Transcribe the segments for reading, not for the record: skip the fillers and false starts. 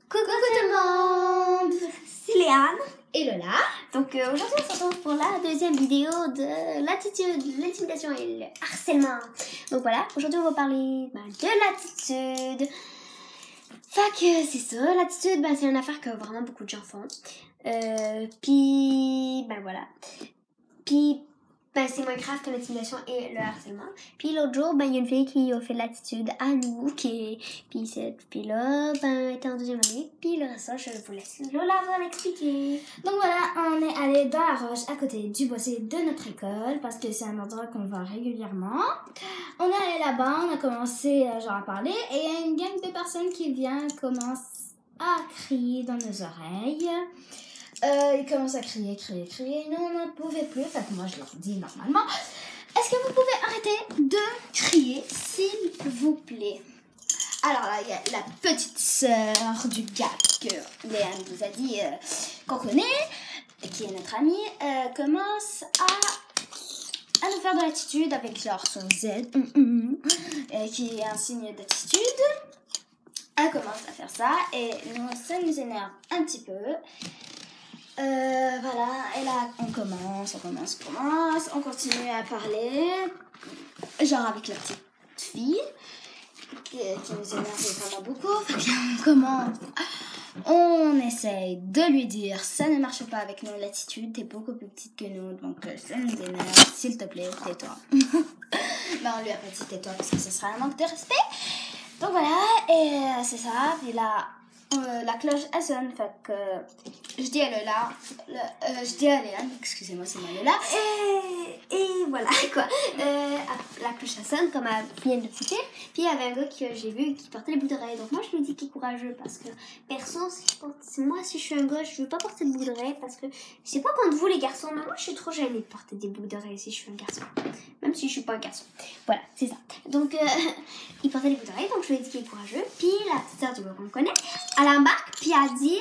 Coucou tout le monde, c'est Léane et Lola. Donc aujourd'hui on se retrouve pour la deuxième vidéo de l'attitude, l'intimidation et le harcèlement. Donc voilà, aujourd'hui on va parler de l'attitude. Fait que c'est ça, l'attitude c'est une affaire que vraiment beaucoup de gens font. Puis voilà. Puis c'est moins grave que l'intimidation et le harcèlement. Puis l'autre jour, il y a une fille qui a fait de l'attitude à nous, puis cette fille-là, était en deuxième année. Puis le reste, je vous laisse Lola va l'expliquer. Donc voilà, on est allé dans la roche à côté du bossé de notre école, parce que c'est un endroit qu'on va régulièrement. On est allé là-bas, on a commencé à parler, et il y a une gang de personnes qui commence à crier dans nos oreilles. Ils commencent à crier. Nous, on ne pouvait plus. Fait que moi, je leur dis normalement, est-ce que vous pouvez arrêter de crier, s'il vous plaît? Alors là, il y a la petite sœur du gars que Léane vous a dit qu'on connaît, qui est notre amie, commence à nous faire de l'attitude avec genre son Z, qui est un signe d'attitude. Elle commence à faire ça et nous, ça nous énerve un petit peu. Voilà, et là on commence, on continue à parler, genre avec la petite fille qui nous énerve vraiment beaucoup. On essaye de lui dire ça ne marche pas avec nous, l'attitude, t'es beaucoup plus petite que nous, donc ça nous énerve, s'il te plaît, tais-toi. On lui a pas dit tais-toi parce que ce serait un manque de respect. Donc voilà, et c'est ça, puis là la cloche elle sonne, fait que je dis à Lola, je dis à Léane, excusez-moi c'est moi Lola, et voilà quoi, la cloche elle sonne comme elle vient de le dire, puis il y avait un gars que j'ai vu qui portait les boucles d'oreilles, donc moi je lui dis qu'il est courageux parce que perso, si je suis un gars, je veux pas porter de boucles d'oreilles parce que je sais pas contre vous les garçons, mais moi je suis trop gênée de porter des boucles d'oreilles si je suis un garçon, même si je suis pas un garçon. Voilà, c'est ça. Donc il portait les boucles d'oreilles, donc je lui ai dit qu'il est courageux, puis la petite sœur du gars qu'on connaît, elle embarque, puis elle dit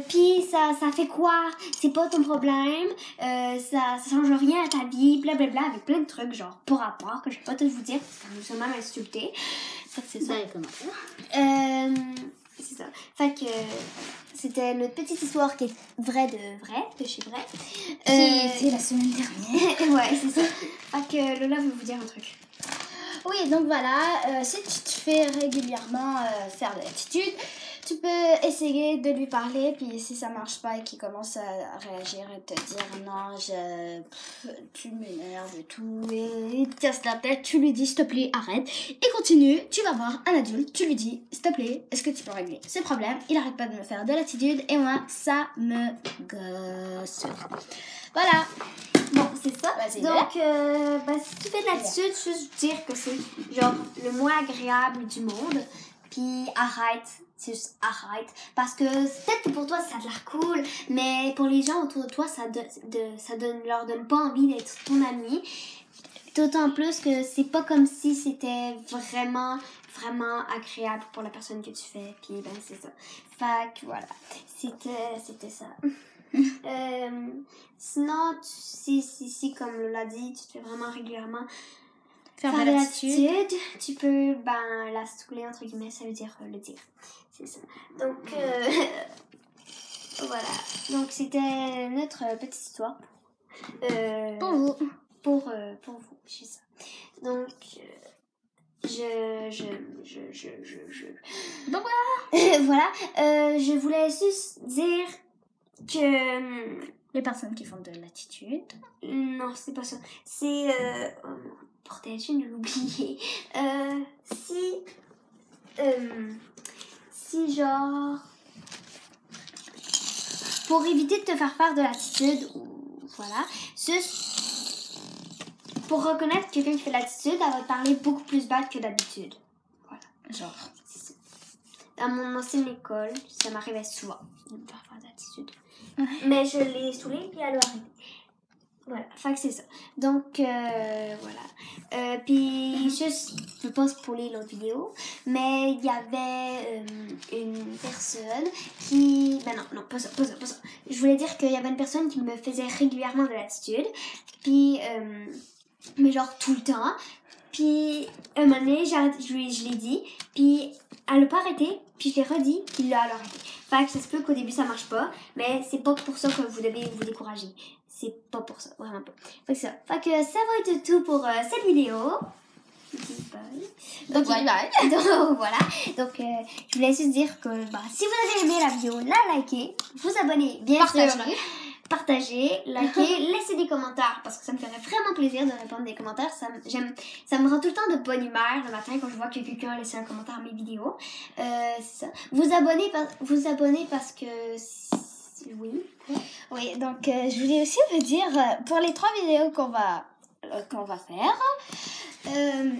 puis ça fait quoi? C'est pas ton problème, ça change rien à ta vie, blablabla, avec plein de trucs genre pour rapport que je vais pas tout vous dire parce que nous sommes même insultés. Fait que c'est ça. C'est ça. Fait que c'était notre petite histoire qui est vraie de chez vrai. Qui était la semaine dernière. Ouais, c'est ça. Fait que Lola veut vous dire un truc. Oui, donc voilà, si tu te fais régulièrement faire de l'attitude, tu peux essayer de lui parler, puis si ça marche pas et qu'il commence à réagir et te dire non, tu m'énerves et tout, et il te casse la tête, tu lui dis s'il te plaît, arrête, et continue, tu vas voir un adulte, tu lui dis s'il te plaît, est-ce que tu peux régler ce problème? Il arrête pas de me faire de l'attitude, et moi, ça me gosse. Voilà. Bon, c'est ça. Donc, si tu fais de l'attitude, juste dire que c'est genre le moins agréable du monde. Puis arrête, juste arrête. Parce que peut-être que pour toi ça a l'air cool, mais pour les gens autour de toi, leur donne pas envie d'être ton ami. D'autant plus que c'est pas comme si c'était vraiment agréable pour la personne que tu fais. Puis c'est ça. Fait que voilà, c'était ça. Sinon, si comme Lola dit, tu te fais vraiment régulièrement faire de l'attitude, tu peux la stouler entre guillemets, ça veut dire le dire. C'est ça. Donc voilà. Donc c'était notre petite histoire pour vous. Pour vous, c'est ça. Donc Donc voilà. Voilà. Je voulais juste dire que les personnes qui font de l'attitude. Non, c'est pas ça. C'est bordel, je viens de l'oublier. Si genre pour éviter de te faire de l'attitude, ou voilà, juste pour reconnaître quelqu'un qui fait de l'attitude, elle va te parler beaucoup plus bas que d'habitude. Voilà. Genre. Dans mon ancienne école, ça m'arrivait souvent de me faire de l'attitude. Mais je l'ai saoulée puis elle a arrêté. Voilà, fait que c'est ça. Donc, voilà. Puis, juste, je peux pas spoiler l'autre vidéo, mais il y avait une personne qui... non, pas ça. Je voulais dire qu'il y avait une personne qui me faisait régulièrement de l'attitude, puis, mais genre tout le temps. Puis, un moment donné, je l'ai dit, puis elle a pas arrêté, puis je l'ai redit, puis là, elle a arrêté. Fait que ça se peut qu'au début, ça marche pas, mais c'est pas pour ça que vous devez vous décourager. C'est pas pour ça, vraiment pas. Fait que ça va être tout pour cette vidéo. Donc voilà. Donc je voulais juste dire que si vous avez aimé la vidéo, la likez, vous abonnez, bien sûr. Partagez, likez, laissez des commentaires parce que ça me ferait vraiment plaisir de répondre des commentaires. Ça me rend tout le temps de bonne humeur le matin quand je vois que quelqu'un a laissé un commentaire à mes vidéos. C'est ça. Vous abonnez parce que oui, donc je voulais aussi vous dire pour les 3 vidéos qu'on va faire,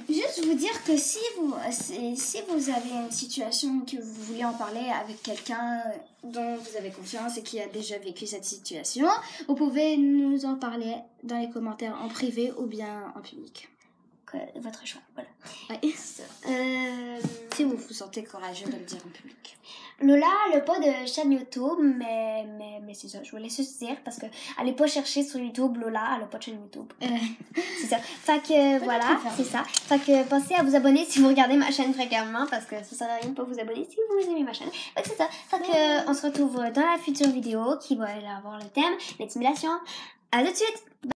juste vous dire que si vous avez une situation que vous voulez en parler avec quelqu'un dont vous avez confiance et qui a déjà vécu cette situation, vous pouvez nous en parler dans les commentaires en privé ou bien en public. Votre choix, voilà. Ouais. Si vous vous sentez courageux de le dire en public. Lola, elle n'a pas de chaîne YouTube, mais c'est ça, je voulais juste dire parce que allez pas chercher sur YouTube, Lola, elle n'a pas de chaîne YouTube. C'est ça. Fait que voilà, c'est ça. Fait que pensez à vous abonner si vous regardez ma chaîne fréquemment parce que ça sert à rien de pas vous abonner si vous aimez ma chaîne. Fait que c'est ça. Fait que on se retrouve dans la future vidéo qui va avoir le thème l'intimidation. À tout de suite.